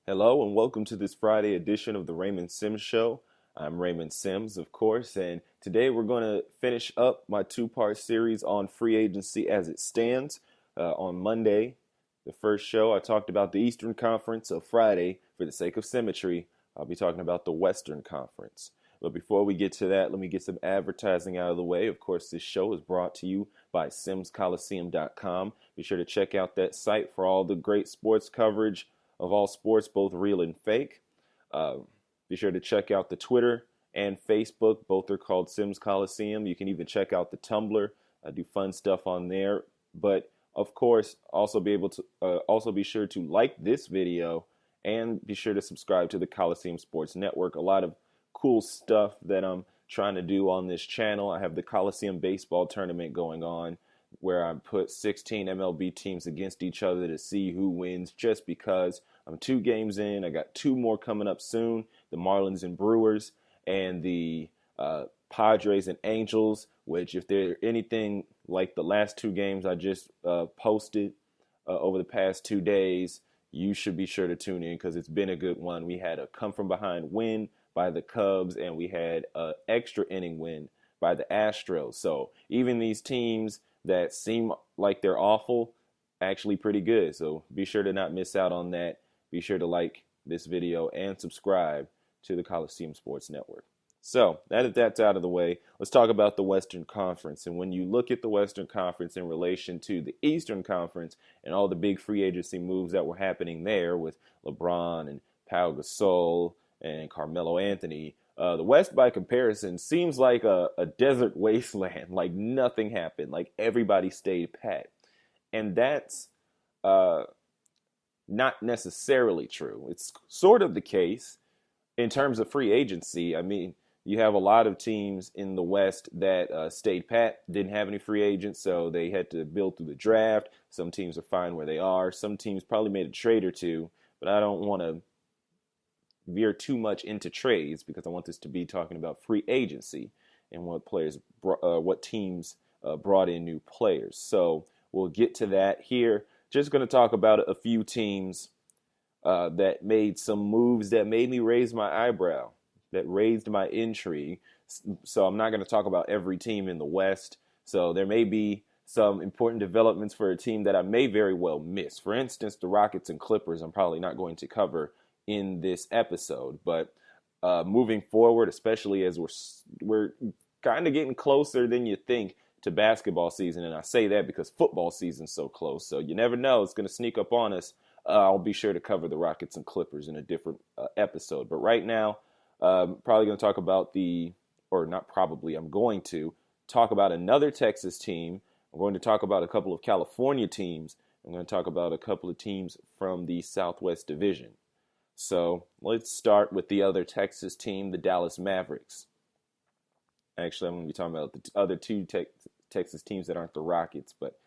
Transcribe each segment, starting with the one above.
Hello and welcome to this Friday edition of the Raymond Sims Show. I'm Raymond Sims, of course, and today we're going to finish up my two-part series on free agency as it stands. On Monday, the first show, I talked about the Eastern Conference. So Friday, for the sake of symmetry, I'll be talking about the Western Conference. But before we get to that, let me get some advertising out of the way. Of course, this show is brought to you by simscoliseum.com. Be sure to check out that site for all the great sports coverage of all sports, both real and fake. Be sure to check out the Twitter and Facebook. Both are called Sims Coliseum. You can even check out the Tumblr. I do fun stuff on there. But of course, also be sure to like this video and be sure to subscribe to the Coliseum Sports Network. A lot of cool stuff that I'm trying to do on this channel. I have the Coliseum Baseball Tournament going on, where I put 16 MLB teams against each other to see who wins, just because I'm 2 games in. I got 2 more coming up soon, the Marlins and Brewers, and the Padres and Angels, which if they're anything like the last 2 games I just posted over the past 2 days, you should be sure to tune in because it's been a good one. We had a come-from-behind win by the Cubs, and we had an extra inning win by the Astros. So even these teams that seem like they're awful, actually pretty good. So be sure to not miss out on that. Be sure to like this video and subscribe to the Coliseum Sports Network. So that's out of the way, let's talk about the Western Conference. And when you look at the Western Conference in relation to the Eastern Conference and all the big free agency moves that were happening there with LeBron and Pau Gasol and Carmelo Anthony, the West, by comparison, seems like a desert wasteland. Like nothing happened. Like everybody stayed pat. And that's not necessarily true. It's sort of the case in terms of free agency. I mean, you have a lot of teams in the West that stayed pat, didn't have any free agents, so they had to build through the draft. Some teams are fine where they are. Some teams probably made a trade or two, but I don't want to veer too much into trades because I want this to be talking about free agency and what teams brought in new players. So we'll get to that here. Just going to talk about a few teams that made some moves that made me raise my eyebrow, that raised my intrigue. So I'm not going to talk about every team in the West. So there may be some important developments for a team that I may very well miss. For instance, the Rockets and Clippers I'm probably not going to cover in this episode, but moving forward, especially as we're kind of getting closer than you think to basketball season, and I say that because football season's so close, so you never know, it's going to sneak up on us. I'll be sure to cover the Rockets and Clippers in a different episode, but right now, probably going to talk about I'm going to talk about another Texas team. I'm going to talk about a couple of California teams. I'm going to talk about a couple of teams from the Southwest Division. So let's start with the other Texas team, the Dallas Mavericks. Actually, I'm going to be talking about the other 2 Texas teams that aren't the Rockets. But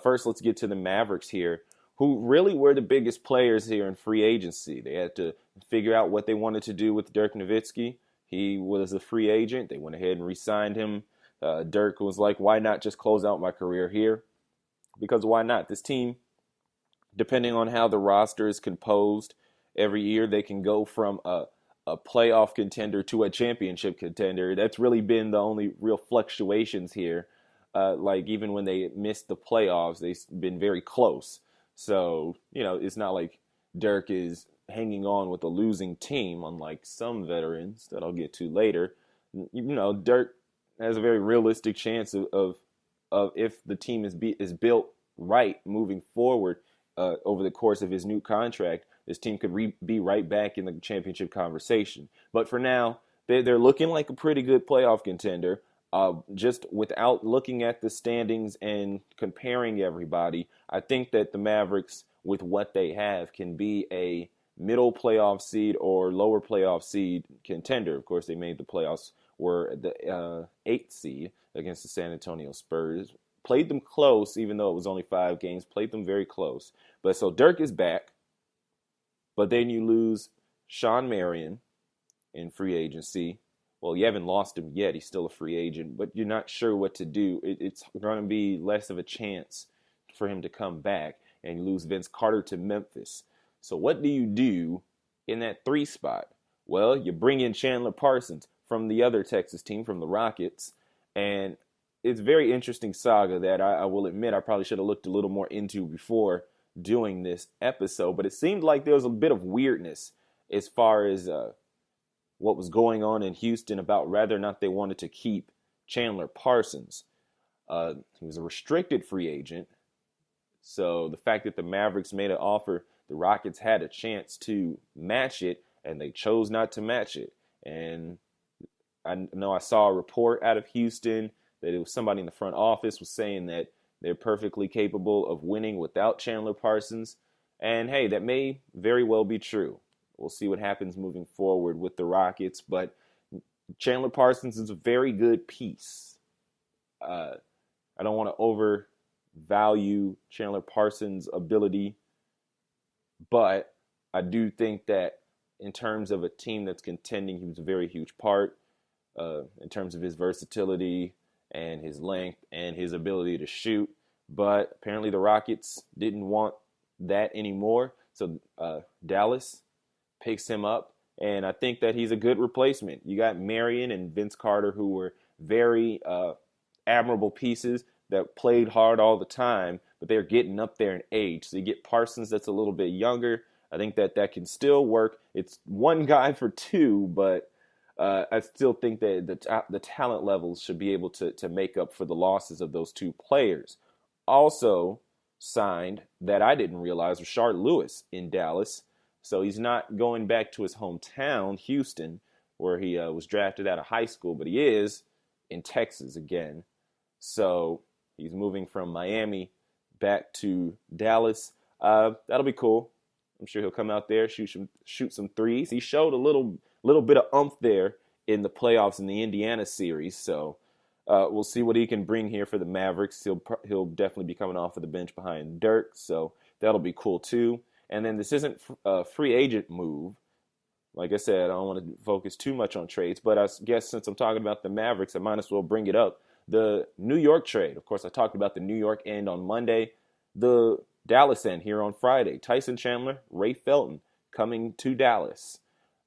first, let's get to the Mavericks here, who really were the biggest players here in free agency. They had to figure out what they wanted to do with Dirk Nowitzki. He was a free agent. They went ahead and re-signed him. Dirk was like, why not just close out my career here? Because why not? This team, depending on how the roster is composed, every year they can go from a playoff contender to a championship contender. That's really been the only real fluctuations here. Like even when they missed the playoffs, they've been very close. So, it's not like Dirk is hanging on with a losing team, unlike some veterans that I'll get to later. Dirk has a very realistic chance of if the team is built right moving forward over the course of his new contract, this team could be right back in the championship conversation. But for now, they're looking like a pretty good playoff contender. Just without looking at the standings and comparing everybody, I think that the Mavericks, with what they have, can be a middle playoff seed or lower playoff seed contender. Of course, they made the playoffs, were the 8th seed against the San Antonio Spurs. Played them close, even though it was only 5 games. Played them very close. But so Dirk is back. But then you lose Sean Marion in free agency. Well, you haven't lost him yet. He's still a free agent, but you're not sure what to do. It's going to be less of a chance for him to come back, and you lose Vince Carter to Memphis. So what do you do in that 3 spot? Well, you bring in Chandler Parsons from the other Texas team, from the Rockets, and it's a very interesting saga that I will admit I probably should have looked a little more into before doing this episode, but it seemed like there was a bit of weirdness as far as what was going on in Houston about whether or not they wanted to keep Chandler Parsons. He was a restricted free agent, so the fact that the Mavericks made an offer, the Rockets had a chance to match it, and they chose not to match it. And I know I saw a report out of Houston that it was somebody in the front office was saying that they're perfectly capable of winning without Chandler Parsons. And hey, that may very well be true. We'll see what happens moving forward with the Rockets. But Chandler Parsons is a very good piece. I don't want to overvalue Chandler Parsons' ability, but I do think that in terms of a team that's contending, he was a very huge part in terms of his versatility and his length and his ability to shoot. But apparently the Rockets didn't want that anymore. So Dallas picks him up, and I think that he's a good replacement. You got Marion and Vince Carter, who were very admirable pieces that played hard all the time, but they're getting up there in age. So you get Parsons that's a little bit younger. I think that can still work. It's one guy for two, but I still think that the talent levels should be able to make up for the losses of those two players. Also signed, that I didn't realize, Rashard Lewis in Dallas. So he's not going back to his hometown, Houston, where he was drafted out of high school, but he is in Texas again. So he's moving from Miami back to Dallas. That'll be cool. I'm sure he'll come out there, shoot some threes. He showed a little bit of oomph there in the playoffs in the Indiana series. So we'll see what he can bring here for the Mavericks. He'll definitely be coming off of the bench behind Dirk. So that'll be cool too. And then this isn't a free agent move. Like I said, I don't want to focus too much on trades, but I guess since I'm talking about the Mavericks, I might as well bring it up. The New York trade. Of course, I talked about the New York end on Monday. The Dallas end here on Friday. Tyson Chandler, Ray Felton coming to Dallas.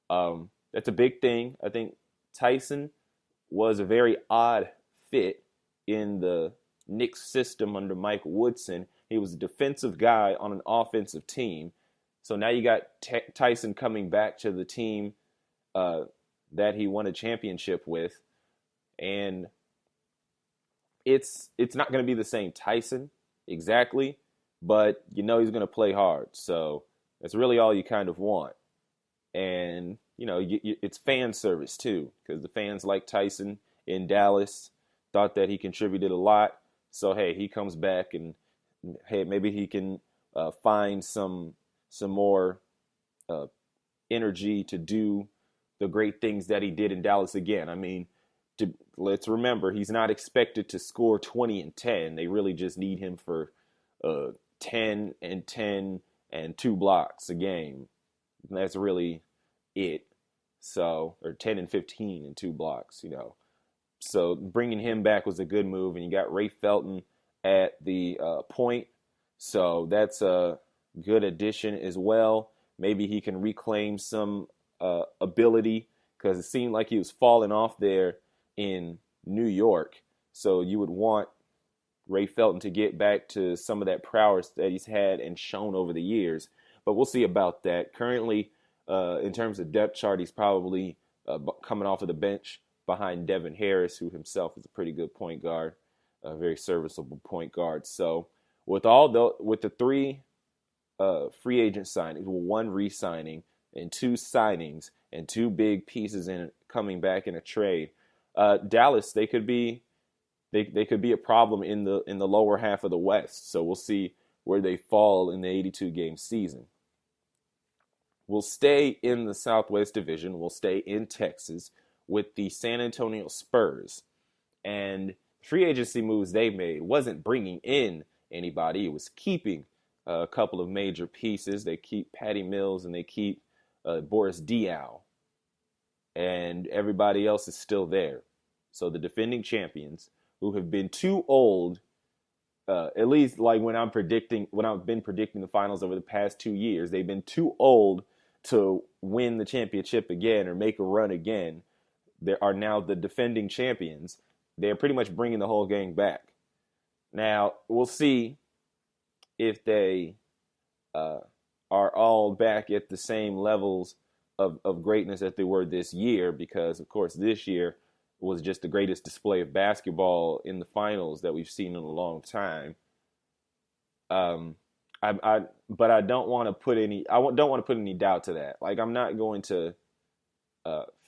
That's a big thing. I think Tyson was a very odd fit in the Knicks system under Mike Woodson. He was a defensive guy on an offensive team. So now you got Tyson coming back to the team that he won a championship with. And it's not going to be the same Tyson exactly, but you know he's going to play hard. So that's really all you kind of want. And, you know, it's fan service too, because the fans like Tyson in Dallas, thought that he contributed a lot. So, hey, he comes back and, hey, maybe he can find some more energy to do the great things that he did in Dallas again. I mean, let's remember, he's not expected to score 20 and 10. They really just need him for 10 and 10 and 2 blocks a game. And that's really it. So, or 10 and 15 and 2 blocks, you know. So bringing him back was a good move. And you got Ray Felton at the point. So that's a good addition as well. Maybe he can reclaim some ability, because it seemed like he was falling off there in New York. So you would want Ray Felton to get back to some of that prowess that he's had and shown over the years. But we'll see about that. Currently, in terms of depth chart, he's probably coming off of the bench behind Devin Harris, who himself is a pretty good point guard, a very serviceable point guard. So with the 3 free agent signings, 1 re-signing and 2 signings and 2 big pieces in coming back in a trade, Dallas, they could be a problem in the lower half of the West. So we'll see where they fall in the 82 game season. We'll stay in the Southwest Division. We'll stay in Texas with the San Antonio Spurs. And free agency moves they made wasn't bringing in anybody. It was keeping a couple of major pieces. They keep Patty Mills and they keep Boris Diaw. And everybody else is still there. So the defending champions, who have been too old, at least like when I've been predicting the finals over the past 2 years, they've been too old to win the championship again or make a run again, they are now the defending champions. They're pretty much bringing the whole gang back. Now, we'll see if they are all back at the same levels of greatness that they were this year, because, of course, this year was just the greatest display of basketball in the finals that we've seen in a long time. But I don't want to put any doubt to that. Like, I'm not going to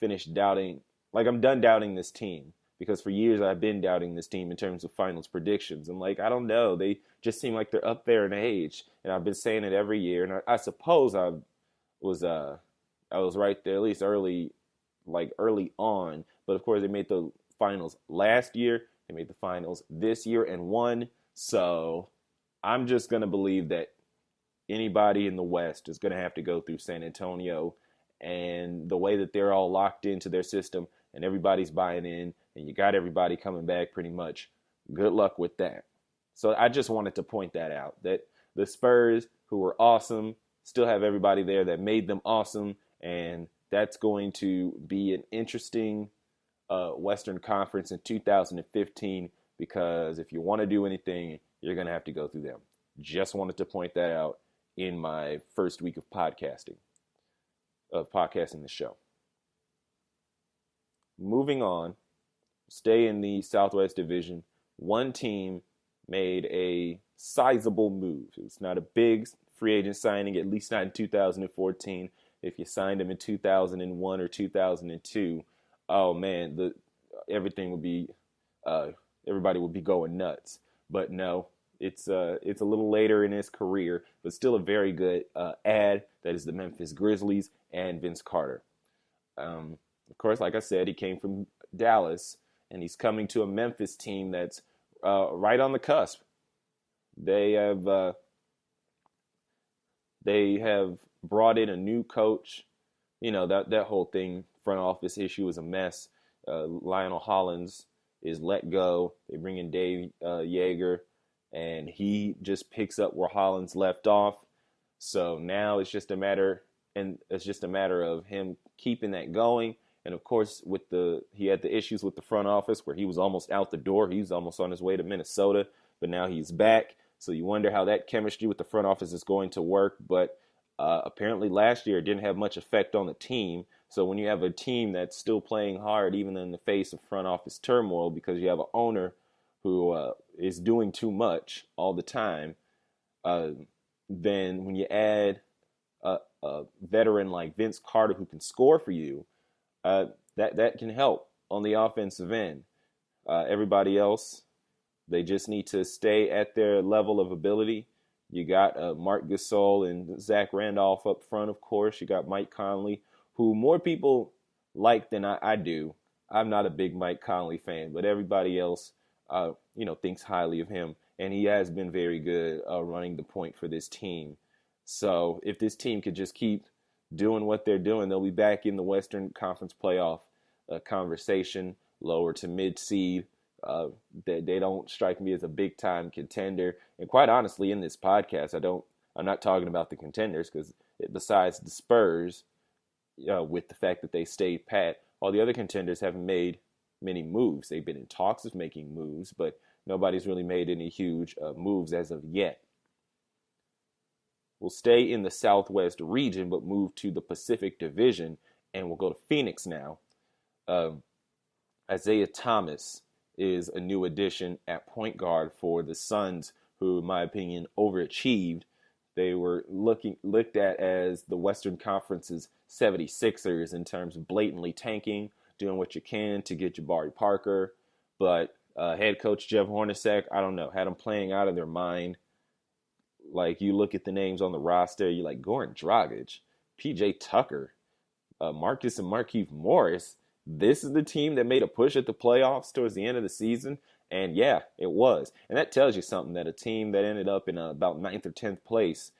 finish doubting. Like, I'm done doubting this team, because for years I've been doubting this team in terms of finals predictions. I'm like, I don't know. They just seem like they're up there in age, and I've been saying it every year. And I suppose I was right there, at least early on. But of course, they made the finals last year. They made the finals this year and won. So I'm just going to believe that anybody in the West is going to have to go through San Antonio, and the way that they're all locked into their system and everybody's buying in and you got everybody coming back pretty much, good luck with that. So I just wanted to point that out, that the Spurs, who were awesome, still have everybody there that made them awesome, and that's going to be an interesting Western Conference in 2015, because if you want to do anything, you're going to have to go through them. Just wanted to point that out in my first week of podcasting the show. Moving on, stay in the Southwest Division. One team made a sizable move. It's not a big free agent signing, at least not in 2014. If you signed him in 2001 or 2002, oh man, everybody would be going nuts. But no, it's a little later in his career, but still a very good ad. That is the Memphis Grizzlies and Vince Carter. Of course, like I said, he came from Dallas, and he's coming to a Memphis team that's right on the cusp. They have brought in a new coach. You know, that whole thing, front office issue, is a mess. Lionel Hollins is let go. They bring in Dave Yeager, and he just picks up where Hollins left off. So now it's just a matter of him keeping that going. And of course, he had the issues with the front office where he was almost out the door. He was almost on his way to Minnesota, but now he's back. So you wonder how that chemistry with the front office is going to work. But apparently last year it didn't have much effect on the team. So when you have a team that's still playing hard, even in the face of front office turmoil, because you have an owner who is doing too much all the time, then when you add a veteran like Vince Carter who can score for you, that can help on the offensive end. Everybody else, they just need to stay at their level of ability. You got Mark Gasol and Zach Randolph up front, of course. You got Mike Conley, who more people like than I do. I'm not a big Mike Conley fan, but everybody else, thinks highly of him. And he has been very good running the point for this team. So if this team could just keep doing what they're doing, they'll be back in the Western Conference playoff conversation, lower to mid seed. They don't strike me as a big time contender. And quite honestly, in this podcast, I'm not talking about the contenders, because besides the Spurs, with the fact that they stayed pat, all the other contenders haven't made many moves. They've been in talks of making moves, but nobody's really made any huge moves as of yet. We'll stay in the Southwest region, but move to the Pacific Division, and we'll go to Phoenix now. Isaiah Thomas is a new addition at point guard for the Suns, who, in my opinion, overachieved. They were looked at as the Western Conference's 76ers in terms of blatantly tanking, doing what you can to get Jabari Parker. But head coach Jeff Hornacek, I don't know, had them playing out of their mind. Like, you look at the names on the roster, you're like, Goran Dragic, PJ Tucker, Marcus and Markieff Morris. This is the team that made a push at the playoffs towards the end of the season. And yeah, it was. And that tells you something, that a team that ended up in about 9th or 10th place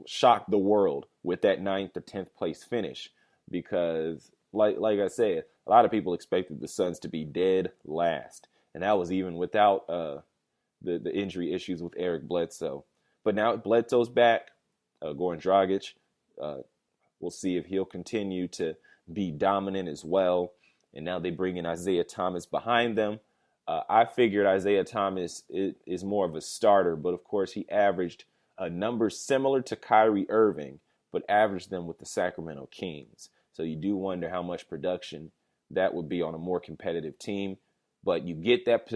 shocked the world with that 9th or 10th place finish. Because, like I said, a lot of people expected the Suns to be dead last. And that was even without the injury issues with Eric Bledsoe. But now Bledsoe's back. Goran Dragic Uh, we'll see if he'll continue to be dominant as well. And now they bring in Isaiah Thomas behind them. I figured Isaiah Thomas is more of a starter, but of course he averaged numbers similar to Kyrie Irving, but averaged them with the Sacramento Kings. So you do wonder how much production that would be on a more competitive team. But you get that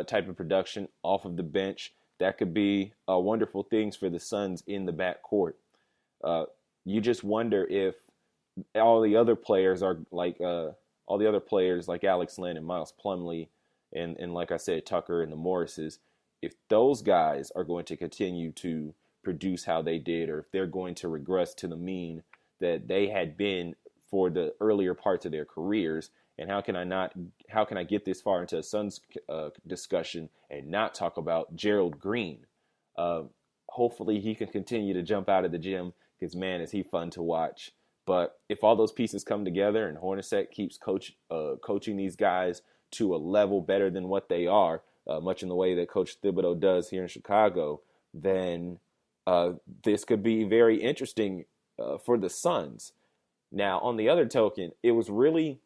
type of production off of the bench. That could be wonderful things for the Suns in the backcourt. You just wonder if all the other players are like Alex Len and Miles Plumlee and like I said, Tucker and the Morrises, if those guys are going to continue to produce how they did, or if they're going to regress to the mean that they had been for the earlier parts of their careers. And how can I get this far into a Suns discussion and not talk about Gerald Green? Hopefully he can continue to jump out of the gym because, man, is he fun to watch. But if all those pieces come together and Hornacek keeps coaching these guys to a level better than what they are, much in the way that Coach Thibodeau does here in Chicago, then this could be very interesting for the Suns. Now, on the other token, it was really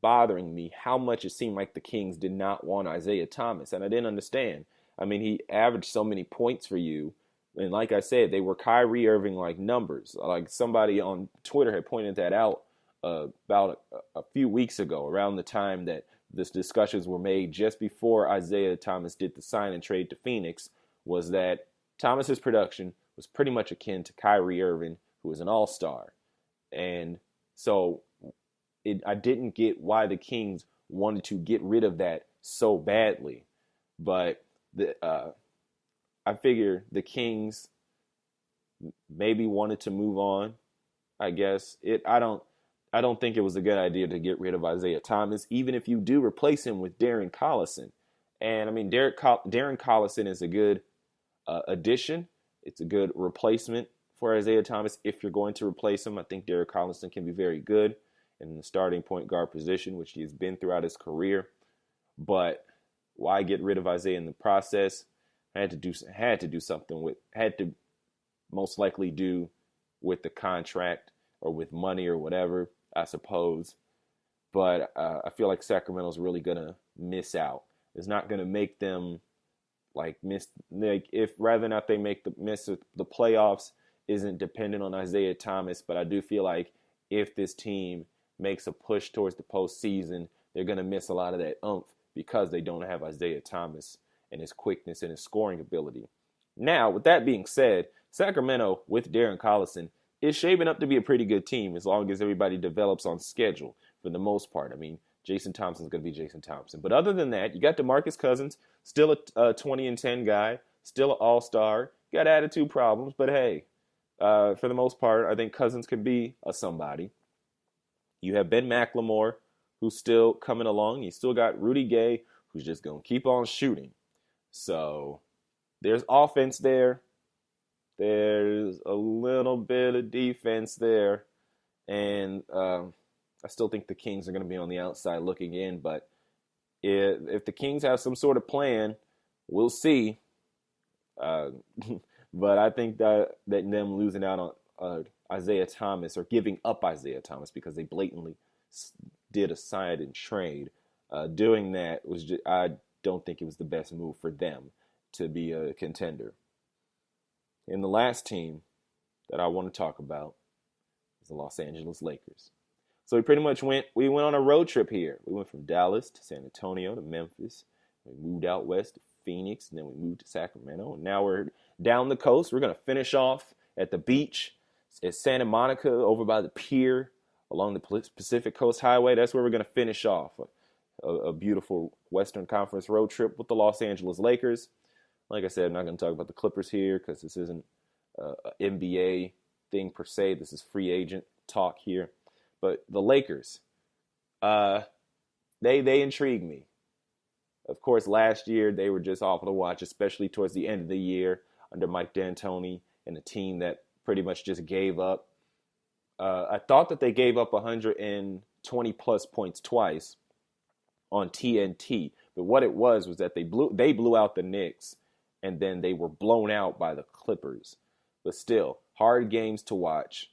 bothering me how much it seemed like the Kings did not want Isaiah Thomas, and I didn't understand. I mean, he averaged so many points for you, and like I said, they were Kyrie Irving-like numbers. Like somebody on Twitter had pointed that out about a few weeks ago, around the time that this discussions were made just before Isaiah Thomas did the sign and trade to Phoenix, was that Thomas's production was pretty much akin to Kyrie Irving, who was an all-star. And so I didn't get why the Kings wanted to get rid of that so badly. But I figure the Kings maybe wanted to move on. I guess I don't think it was a good idea to get rid of Isaiah Thomas, even if you do replace him with Darren Collison. And I mean, Darren Collison is a good addition. It's a good replacement for Isaiah Thomas. If you're going to replace him, I think Darren Collison can be very good in the starting point guard position, which he has been throughout his career. But why get rid of Isaiah in the process? Had to most likely do with the contract or with money or whatever, I suppose. But I feel like Sacramento's really gonna miss out. It's not gonna make them if rather than not they miss the playoffs isn't dependent on Isaiah Thomas. But I do feel like if this team makes a push towards the postseason, they're gonna miss a lot of that oomph because they don't have Isaiah Thomas and his quickness and his scoring ability. Now, with that being said, Sacramento with Darren Collison is shaping up to be a pretty good team as long as everybody develops on schedule for the most part. I mean, Jason Thompson's going to be Jason Thompson. But other than that, you got DeMarcus Cousins, still a 20-10 guy, still an all-star, got attitude problems. But hey, for the most part, I think Cousins could be a somebody. You have Ben McLemore, who's still coming along. You still got Rudy Gay, who's just going to keep on shooting. So there's offense there. There's a little bit of defense there. And I still think the Kings are going to be on the outside looking in. But if the Kings have some sort of plan, we'll see. But I think that them losing out on Isaiah Thomas or giving up Isaiah Thomas because they blatantly did a sign and trade, doing that was just, I don't think it was the best move for them to be a contender. And the last team that I want to talk about is the Los Angeles Lakers. So we went on a road trip here. We went from Dallas to San Antonio to Memphis. We moved out west to Phoenix, and then we moved to Sacramento. And now we're down the coast. We're going to finish off at the beach at Santa Monica over by the pier along the Pacific Coast Highway. That's where we're going to finish off a beautiful Western Conference road trip with the Los Angeles Lakers. Like I said, I'm not going to talk about the Clippers here because this isn't an NBA thing per se. This is free agent talk here. But the Lakers, they intrigue me. Of course, last year they were just awful to watch, especially towards the end of the year under Mike D'Antoni and a team that pretty much just gave up. I thought that they gave up 120-plus points twice on TNT. But what it was that they blew out the Knicks, and then they were blown out by the Clippers. But still, hard games to watch.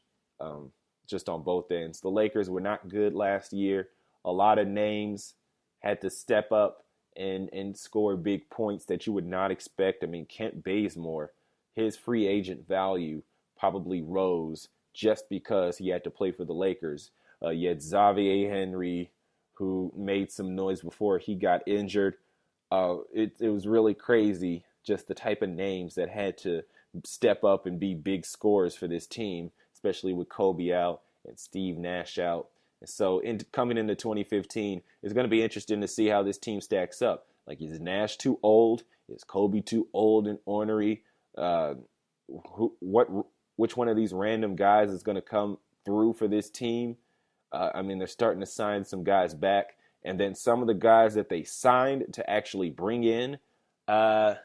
just on both ends. The Lakers were not good last year. A lot of names had to step up and score big points that you would not expect. I mean, Kent Bazemore, his free agent value probably rose just because he had to play for the Lakers. You had Xavier Henry, who made some noise before he got injured. It was really crazy, just the type of names that had to step up and be big scorers for this team, especially with Kobe out and Steve Nash out. And so coming into 2015, it's going to be interesting to see how this team stacks up. Like, is Nash too old? Is Kobe too old and ornery? Which one of these random guys is going to come through for this team? I mean, they're starting to sign some guys back. And then some of the guys that they signed to actually bring in, they're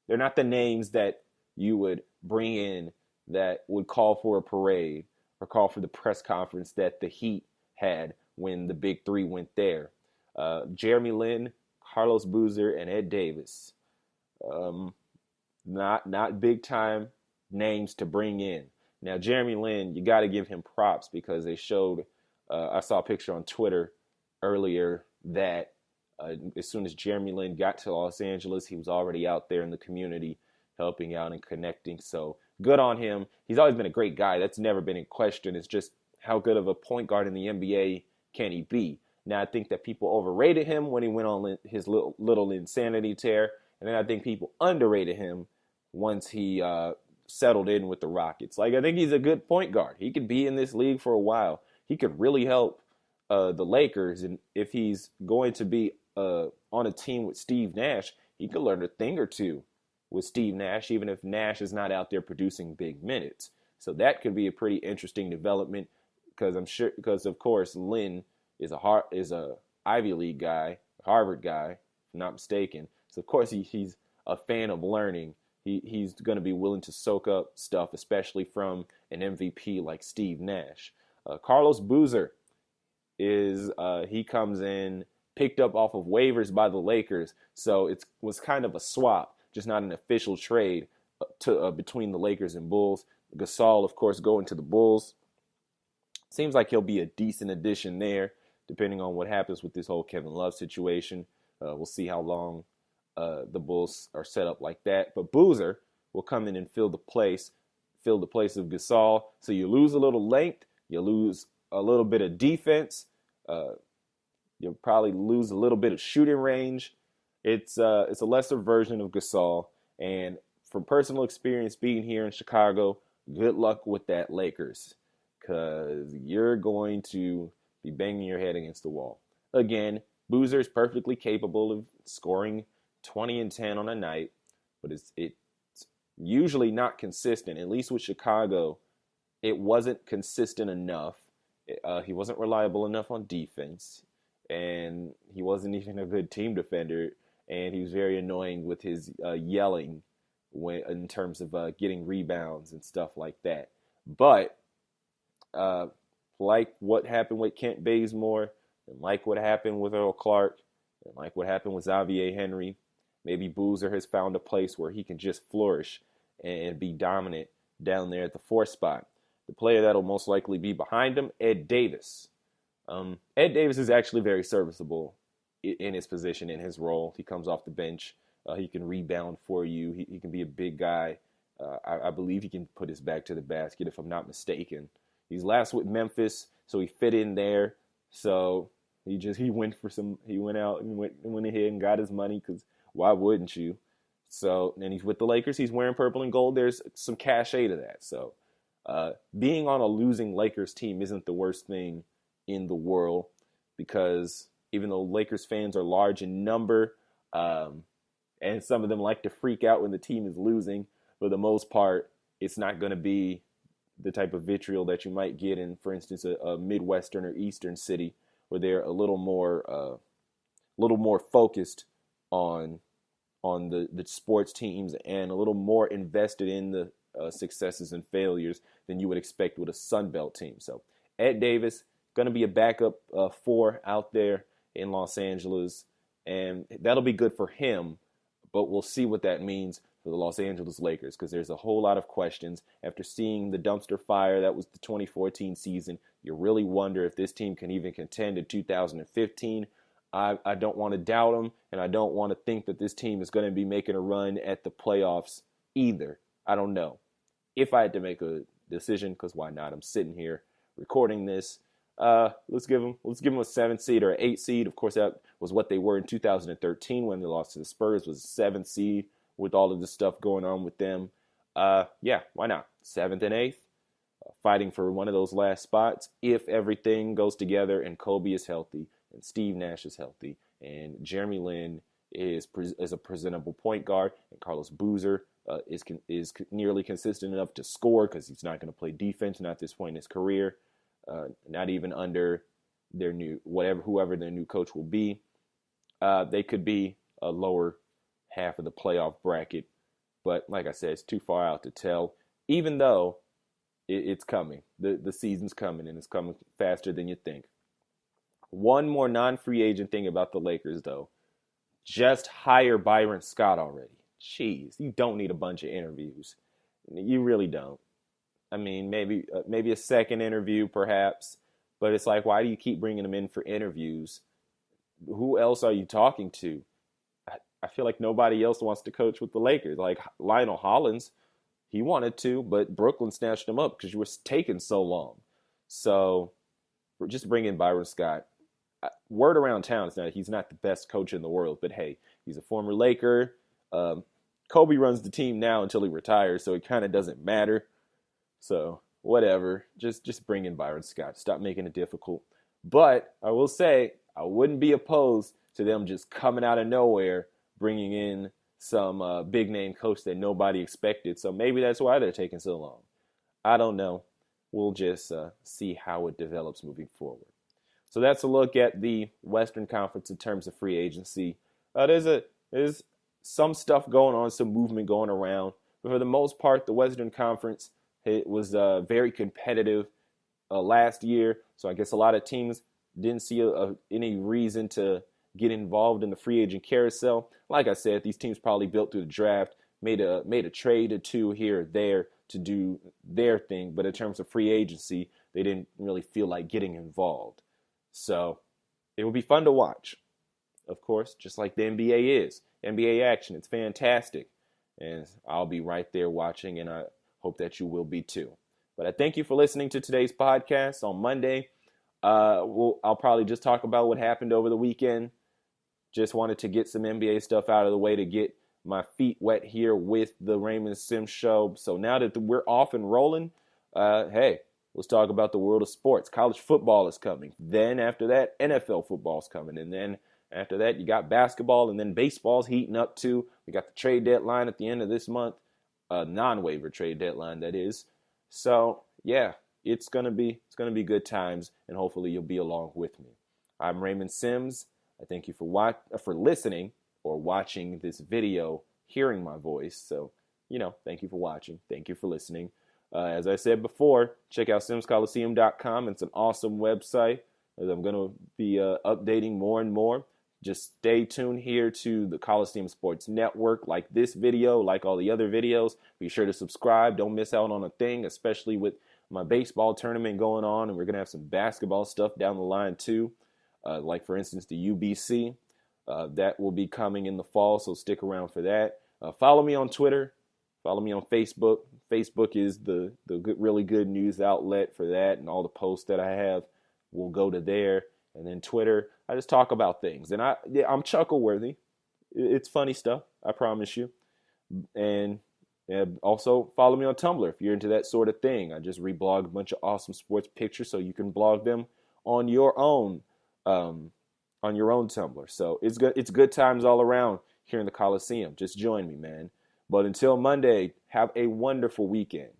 not the names that you would bring in that would call for a parade or call for the press conference that the Heat had when the big three went there. Jeremy Lin, Carlos Boozer, and Ed Davis. Not big time names to bring in. Now, Jeremy Lin, you got to give him props because they showed, I saw a picture on Twitter earlier that as soon as Jeremy Lin got to Los Angeles, he was already out there in the community helping out and connecting. So good on him. He's always been a great guy. That's never been in question. It's just how good of a point guard in the NBA can he be? Now, I think that people overrated him when he went on his little insanity tear. And then I think people underrated him once he settled in with the Rockets. Like, I think he's a good point guard. He could be in this league for a while. He could really help the Lakers. And if he's going to be on a team with Steve Nash, he could learn a thing or two with Steve Nash, even if Nash is not out there producing big minutes. So that could be a pretty interesting development because of course Lin is a Ivy League guy, Harvard guy, if I'm not mistaken. So of course he's a fan of learning. He's going to be willing to soak up stuff, especially from an MVP like Steve Nash. Carlos Boozer he comes in picked up off of waivers by the Lakers, so it was kind of a swap, just not an official trade between the Lakers and Bulls. Gasol, of course, going to the Bulls. Seems like he'll be a decent addition there, depending on what happens with this whole Kevin Love situation. We'll see how long the Bulls are set up like that. But Boozer will come in and fill the place of Gasol. So you lose a little length, you lose a little bit of defense, you'll probably lose a little bit of shooting range. It's a lesser version of Gasol, and from personal experience being here in Chicago, good luck with that, Lakers, because you're going to be banging your head against the wall. Again, Boozer is perfectly capable of scoring 20 and 10 on a night, but it's usually not consistent. At least with Chicago, it wasn't consistent enough. He wasn't reliable enough on defense, and he wasn't even a good team defender, and he was very annoying with his yelling in terms of getting rebounds and stuff like that. But like what happened with Kent Bazemore, and like what happened with Earl Clark, and like what happened with Xavier Henry, maybe Boozer has found a place where he can just flourish and be dominant down there at the 4th spot. The player that will most likely be behind him, Ed Davis. Ed Davis is actually very serviceable in his position, in his role. He comes off the bench. He can rebound for you. He can be a big guy. I believe he can put his back to the basket, if I'm not mistaken. He's last with Memphis, so he fit in there. So he went out and went ahead and got his money, because why wouldn't you? So, and he's with the Lakers. He's wearing purple and gold. There's some cachet to that. So being on a losing Lakers team isn't the worst thing in the world, because even though Lakers fans are large in number, and some of them like to freak out when the team is losing, for the most part, it's not going to be the type of vitriol that you might get in, for instance, a Midwestern or Eastern city, where they're a little more focused on the sports teams and a little more invested in the successes and failures than you would expect with a Sun Belt team. So Ed Davis, going to be a backup 4 out there in Los Angeles, and that'll be good for him, but we'll see what that means for for the Los Angeles Lakers, because there's a whole lot of questions. After seeing the dumpster fire that was the 2014 season, you really wonder if this team can even contend in 2015. I don't want to doubt them, and I don't want to think that this team is going to be making a run at the playoffs either. I don't know. If I had to make a decision, because why not? I'm sitting here recording this. Let's give them a 7th seed or an 8th seed. Of course, that was what they were in 2013 when they lost to the Spurs, was a 7th seed with all of this stuff going on with them. Yeah, why not? 7th and 8th, fighting for one of those last spots if everything goes together and Kobe is healthy and Steve Nash is healthy and Jeremy Lin is a presentable point guard and Carlos Boozer is nearly consistent enough to score, because he's not going to play defense, not at this point in his career. Not even under their whoever their new coach will be. They could be a lower half of the playoff bracket, but like I said, it's too far out to tell. Even though it's coming, the season's coming, and it's coming faster than you think. One more non-free agent thing about the Lakers, though: just hire Byron Scott already. Jeez, you don't need a bunch of interviews. You really don't. I mean, maybe a second interview, perhaps. But it's like, why do you keep bringing them in for interviews? Who else are you talking to? I feel like nobody else wants to coach with the Lakers. Like Lionel Hollins, he wanted to, but Brooklyn snatched him up because you were taking so long. So we're just bringing Byron Scott. Word around town is that he's not the best coach in the world, but hey, he's a former Laker. Kobe runs the team now until he retires, so it kind of doesn't matter. So whatever, just bring in Byron Scott. Stop making it difficult. But I will say, I wouldn't be opposed to them just coming out of nowhere, bringing in some big name coach that nobody expected. So maybe that's why they're taking so long. I don't know. We'll just see how it develops moving forward. So that's a look at the Western Conference in terms of free agency. There's some stuff going on, some movement going around. But for the most part, the Western Conference, it was very competitive last year. So I guess a lot of teams didn't see any reason to get involved in the free agent carousel. Like I said, these teams probably built through the draft, made a trade or two here or there to do their thing. But in terms of free agency, they didn't really feel like getting involved. So it will be fun to watch, of course, just like the NBA is. NBA action, it's fantastic. And I'll be right there watching, and I hope that you will be too. But I thank you for listening to today's podcast. On Monday, I'll probably just talk about what happened over the weekend. Just wanted to get some NBA stuff out of the way to get my feet wet here with the Raymond Sims Show. So now that we're off and rolling, hey, let's talk about the world of sports. College football is coming. Then after that, NFL football is coming. And then after that, you got basketball, and then baseball's heating up too. We got the trade deadline at the end of this month, non-waiver trade deadline, that is. So yeah, it's gonna be good times, and hopefully you'll be along with me. I'm Raymond Sims. I thank you for listening or watching this video, hearing my voice. So thank you for watching. Thank you for listening. As I said before, check out simscoliseum.com. It's an awesome website. I'm going to be updating more and more. Just stay tuned here to the Coliseum Sports Network. Like this video, like all the other videos. Be sure to subscribe. Don't miss out on a thing, especially with my baseball tournament going on. And we're going to have some basketball stuff down the line too. Like, for instance, the UBC. That will be coming in the fall, so stick around for that. Follow me on Twitter. Follow me on Facebook. Facebook is the really good news outlet for that, and all the posts that I have will go to there. And then Twitter, I just talk about things. And I'm chuckle-worthy. It's funny stuff, I promise you. And also follow me on Tumblr if you're into that sort of thing. I just reblog a bunch of awesome sports pictures so you can blog them on your own Tumblr. So it's good times all around here in the Coliseum. Just join me, man. But until Monday, have a wonderful weekend.